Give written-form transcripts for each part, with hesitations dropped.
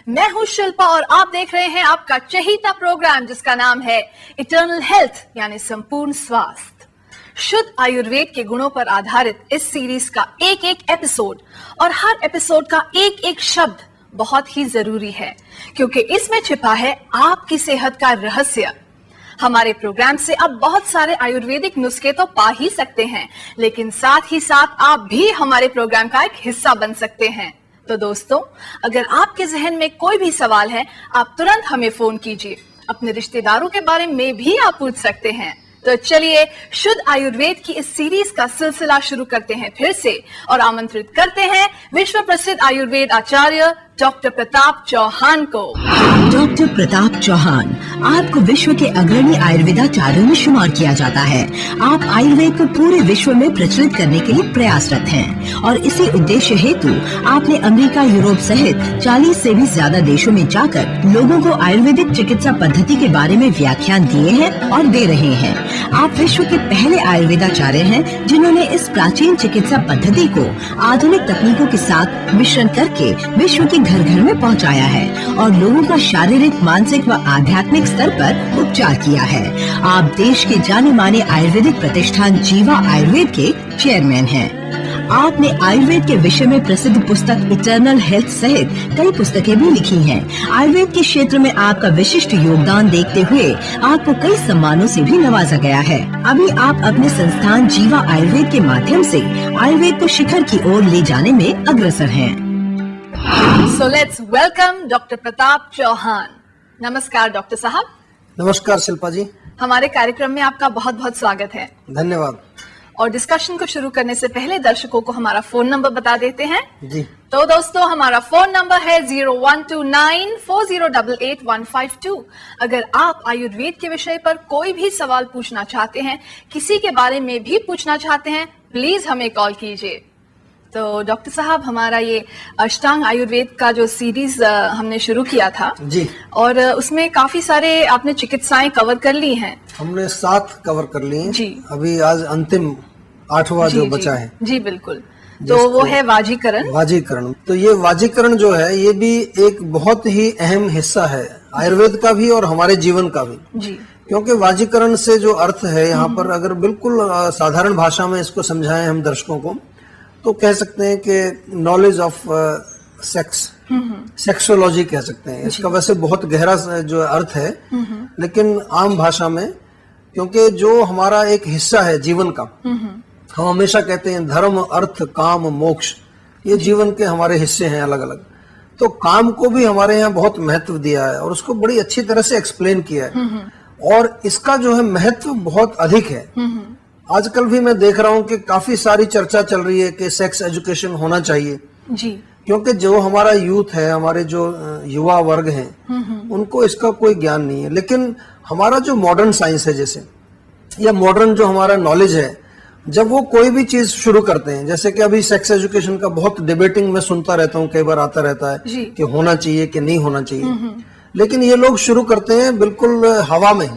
मैं हूं शिल्पा और आप देख रहे हैं आपका चहेता प्रोग्राम जिसका नाम है इटर्नल हेल्थ यानी संपूर्ण स्वास्थ्य। शुद्ध आयुर्वेद के गुणों पर आधारित इस सीरीज का एक एक एपिसोड और हर एपिसोड का एक एक शब्द बहुत ही जरूरी है, क्योंकि इसमें छिपा है आपकी सेहत का रहस्य। हमारे प्रोग्राम से आप बहुत सारे आयुर्वेदिक नुस्खे तो पा ही सकते हैं, लेकिन साथ ही साथ आप भी हमारे प्रोग्राम का एक हिस्सा बन सकते हैं। तो दोस्तों, अगर आपके जहन में कोई भी सवाल है, आप तुरंत हमें फोन कीजिए। अपने रिश्तेदारों के बारे में भी आप पूछ सकते हैं। तो चलिए शुद्ध आयुर्वेद की इस सीरीज का सिलसिला शुरू करते हैं फिर से और आमंत्रित करते हैं विश्व प्रसिद्ध आयुर्वेद आचार्य डॉक्टर प्रताप चौहान को। डॉक्टर प्रताप चौहान, आपको विश्व के अग्रणी आयुर्वेदाचार्यों में शुमार किया जाता है। आप आयुर्वेद को पूरे विश्व में प्रचलित करने के लिए प्रयासरत हैं और इसी उद्देश्य हेतु आपने अमेरिका, यूरोप सहित 40 से भी ज्यादा देशों में जाकर लोगों को आयुर्वेदिक चिकित्सा पद्धति के बारे में व्याख्यान दिए हैं और दे रहे हैं। आप विश्व के पहले आयुर्वेदाचार्य हैं जिन्होंने इस प्राचीन चिकित्सा पद्धति को आधुनिक तकनीकों के साथ मिश्रण करके विश्व के घर घर में पहुंचाया है और लोगों का शारीरिक, मानसिक व आध्यात्मिक स्तर पर उपचार किया है। आप देश के जाने माने आयुर्वेदिक प्रतिष्ठान जीवा आयुर्वेद के चेयरमैन हैं। आपने आयुर्वेद के विषय में प्रसिद्ध पुस्तक इटर्नल हेल्थ सहित कई पुस्तकें भी लिखी हैं। आयुर्वेद के क्षेत्र में आपका विशिष्ट योगदान देखते हुए आपको कई सम्मानों से भी नवाजा गया है। अभी आप अपने संस्थान जीवा आयुर्वेद के माध्यम से आयुर्वेद को शिखर की ओर ले जाने में अग्रसर हैं। So let's welcome doctor Pratap Chauhan. नमस्कार डॉक्टर साहब। नमस्कार शिल्पा जी। हमारे कार्यक्रम में आपका बहुत बहुत स्वागत है। धन्यवाद। और डिस्कशन को शुरू करने से पहले दर्शकों को हमारा फोन नंबर बता देते हैं। जी। तो दोस्तों, हमारा फोन नंबर है 012940885152। अगर आप आयुर्वेद के विषय पर कोई भी सवाल पूछना चाहते हैं, किसी के बारे में भी पूछना चाहते हैं, प्लीज हमें कॉल कीजिए। तो डॉक्टर साहब, हमारा ये अष्टांग आयुर्वेद का जो सीरीज हमने शुरू किया था जी, और उसमें काफी सारे आपने चिकित्साएं कवर कर ली हैं। हमने 7 कवर कर ली हैं जी। अभी आज अंतिम 8वां जो बचा है। जी बिल्कुल। तो वो है वाजीकरण। तो ये वाजीकरण जो है, ये भी एक बहुत ही अहम हिस्सा है आयुर्वेद का भी और हमारे जीवन का भी जी। क्योंकि वाजीकरण से जो अर्थ है यहाँ पर, अगर बिल्कुल साधारण भाषा में इसको समझाएं हम दर्शकों को, तो कह सकते हैं कि नॉलेज ऑफ सेक्स, सेक्सोलॉजी कह सकते हैं। इसका वैसे बहुत गहरा जो अर्थ है, लेकिन आम भाषा में, क्योंकि जो हमारा एक हिस्सा है जीवन का, हम हमेशा कहते हैं धर्म, अर्थ, काम, मोक्ष, ये जीवन के हमारे हिस्से हैं अलग अलग। तो काम को भी हमारे यहाँ बहुत महत्व दिया है और उसको बड़ी अच्छी तरह से एक्सप्लेन किया है और इसका जो है महत्व बहुत अधिक है। आजकल भी मैं देख रहा हूँ कि काफी सारी चर्चा चल रही है कि सेक्स एजुकेशन होना चाहिए जी, क्योंकि जो हमारा यूथ है, हमारे जो युवा वर्ग हैं, उनको इसका कोई ज्ञान नहीं है। लेकिन हमारा जो मॉडर्न साइंस है जैसे, या मॉडर्न जो हमारा नॉलेज है, जब वो कोई भी चीज शुरू करते हैं, जैसे कि अभी सेक्स एजुकेशन का बहुत डिबेटिंग में सुनता रहता हूँ, कई बार आता रहता है कि होना चाहिए कि नहीं होना चाहिए, लेकिन ये लोग शुरू करते हैं बिल्कुल हवा में।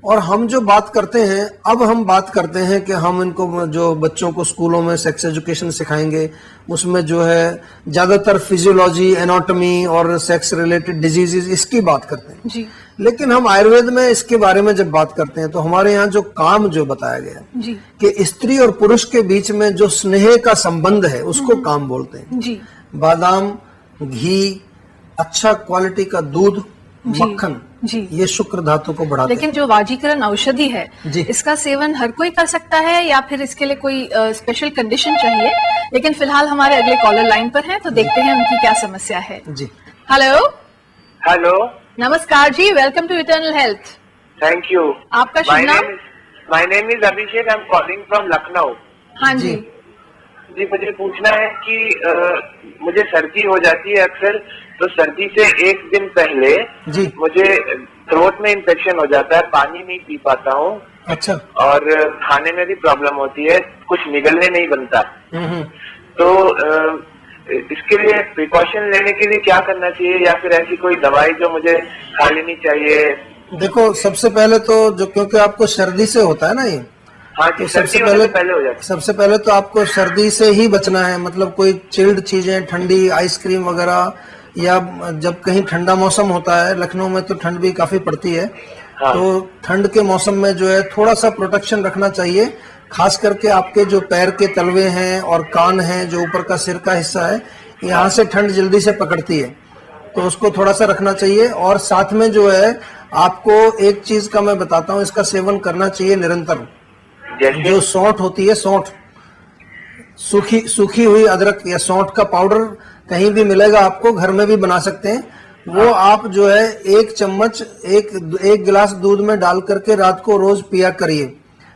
और हम जो बात करते हैं, अब हम बात करते हैं कि हम इनको जो बच्चों को स्कूलों में सेक्स एजुकेशन सिखाएंगे, उसमें जो है ज्यादातर फिजियोलॉजी, एनाटॉमी और सेक्स रिलेटेड डिजीजेस, इसकी बात करते हैं जी। लेकिन हम आयुर्वेद में इसके बारे में जब बात करते हैं, तो हमारे यहाँ जो काम जो बताया गया जी, कि स्त्री और पुरुष के बीच में जो स्नेह का संबंध है, उसको काम बोलते हैं जी। बादाम, घी, अच्छा क्वालिटी का दूध, मक्खन जी, ये शुक्र धातु को बढ़ाते हैं। लेकिन जो वाजीकरण औषधि है जी, इसका सेवन हर कोई कर सकता है या फिर इसके लिए कोई स्पेशल कंडीशन चाहिए? लेकिन फिलहाल हमारे अगले कॉलर लाइन पर हैं, तो देखते हैं उनकी क्या समस्या है जी। हेलो, नमस्कार जी, welcome to Eternal Health. Thank you. आपका शुभ नाम? My name is Abhishek, I am calling from Lucknow. हाँ जी जी, मुझे पूछना है कि मुझे सर्दी हो जाती है अक्सर, तो सर्दी से एक दिन पहले जी मुझे थ्रोट में इन्फेक्शन हो जाता है, पानी नहीं पी पाता हूँ। अच्छा। और खाने में भी प्रॉब्लम होती है, कुछ निगलने नहीं बनता। तो इसके लिए प्रिकॉशन लेने के लिए क्या करना चाहिए, या फिर ऐसी कोई दवाई जो मुझे खा लेनी चाहिए? देखो, सबसे पहले तो जो, क्योंकि आपको सर्दी से होता है ना ये, हाँ, तो सबसे पहले हो जाता है। सबसे पहले तो आपको सर्दी से ही बचना है, मतलब कोई चिल्ड चीजें, ठंडी आइसक्रीम वगैरह, या जब कहीं ठंडा मौसम होता है, लखनऊ में तो ठंड भी काफी पड़ती है, तो ठंड के मौसम में जो है थोड़ा सा प्रोटेक्शन रखना चाहिए, खास करके आपके जो पैर के तलवे हैं और कान हैं, जो ऊपर का सिर का हिस्सा है, यहाँ से ठंड जल्दी से पकड़ती है, तो उसको थोड़ा सा रखना चाहिए। और साथ में जो है आपको एक चीज का मैं बताता हूँ, इसका सेवन करना चाहिए निरंतर। जो सौंठ होती है, सौंठ, सूखी हुई अदरक या सौंठ का पाउडर कहीं भी मिलेगा आपको, घर में भी बना सकते हैं, वो आप जो है 1 चम्मच एक गिलास दूध में डाल करके रात को रोज पिया करिए।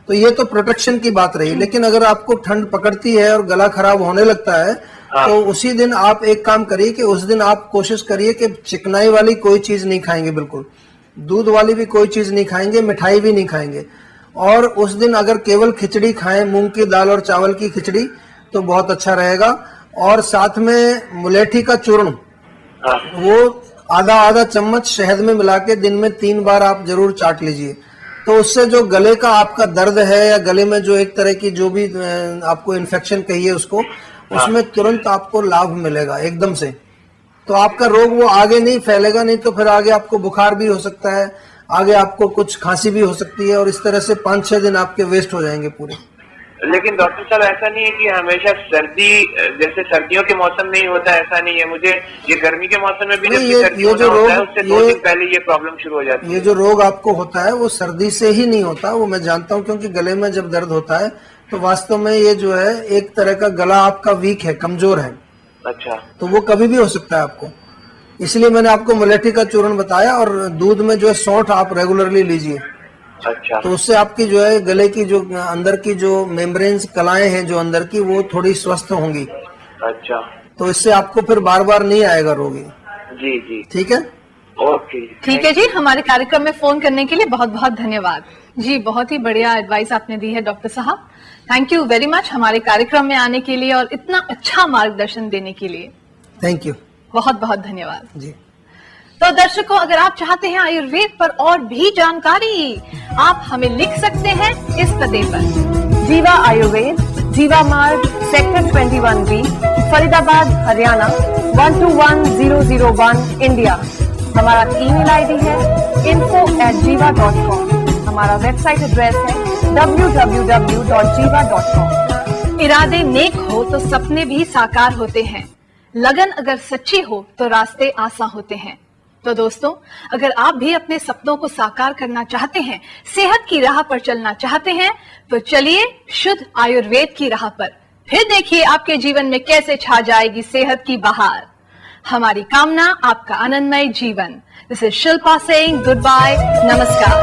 तो ये तो प्रोटेक्शन की बात रही, लेकिन अगर आपको ठंड पकड़ती है और गला खराब होने लगता है, तो उसी दिन आप एक काम करिए कि उस दिन आप कोशिश करिए कि चिकनाई वाली कोई चीज नहीं खाएंगे, बिल्कुल दूध वाली भी कोई चीज नहीं खाएंगे, मिठाई भी नहीं खाएंगे। और उस दिन अगर केवल खिचड़ी खाएं, मूंग की दाल और चावल की खिचड़ी, तो बहुत अच्छा रहेगा। और साथ में मुलेठी का चूर्ण, वो आधा चम्मच शहद में मिला के दिन में 3 बार आप जरूर चाट लीजिए। तो उससे जो गले का आपका दर्द है या गले में जो एक तरह की जो भी आपको इन्फेक्शन कहिए उसको, उसमें तुरंत आपको लाभ मिलेगा एकदम से। तो आपका रोग वो आगे नहीं फैलेगा, नहीं तो फिर आगे आपको बुखार भी हो सकता है, आगे आपको कुछ खांसी भी हो सकती है, और इस तरह से 5-6 दिन आपके वेस्ट हो जाएंगे पूरे। लेकिन डॉक्टर साहब ऐसा नहीं है कि हमेशा सर्दी, जैसे सर्दियों के मौसम में ही होता है, ऐसा नहीं है, मुझे ये गर्मी के मौसम में भी जब सर्दी होता है उससे 2 दिन पहले ये प्रॉब्लम शुरू हो जाती है। ये जो रोग आपको होता है वो सर्दी से ही नहीं होता, वो मैं जानता हूँ, क्योंकि गले में जब दर्द होता है तो वास्तव में ये जो है एक तरह का गला आपका वीक है, कमजोर है। अच्छा। तो वो कभी भी हो सकता है आपको, इसलिए मैंने आपको मुलेठी का चूर्ण बताया। और दूध में जो है सौंठ आप रेगुलरली लीजिए। अच्छा। तो उससे आपकी जो है गले की जो अंदर की जो मेम्ब्रेन्स, कलाएं हैं जो अंदर की, वो थोड़ी स्वस्थ होंगी। अच्छा। तो इससे आपको फिर बार बार नहीं आएगा रोग। जी जी, ठीक है, ओके, ठीक है जी। हमारे कार्यक्रम में फोन करने के लिए बहुत बहुत धन्यवाद जी। बहुत ही बढ़िया एडवाइस आपने दी है डॉक्टर साहब, थैंक यू वेरी मच हमारे कार्यक्रम में आने के लिए और इतना अच्छा मार्गदर्शन देने के लिए। थैंक यू, बहुत बहुत धन्यवाद जी। तो दर्शकों, अगर आप चाहते हैं आयुर्वेद पर और भी जानकारी, आप हमें लिख सकते हैं इस पते पर, जीवा आयुर्वेद, जीवा मार्ग, sector 21B, Faridabad, Haryana 121001, India. हमारा ईमेल आईडी है info@jiva.com। हमारा वेबसाइट एड्रेस है www.jiva.com। इरादे नेक हो तो सपने भी साकार होते हैं, लगन अगर सच्ची हो तो रास्ते आसान होते हैं। तो दोस्तों, अगर आप भी अपने सपनों को साकार करना चाहते हैं, सेहत की राह पर चलना चाहते हैं, तो चलिए शुद्ध आयुर्वेद की राह पर। फिर देखिए आपके जीवन में कैसे छा जाएगी सेहत की बहार। हमारी कामना आपका आनंदमय जीवन। This is Shilpa saying goodbye, नमस्कार।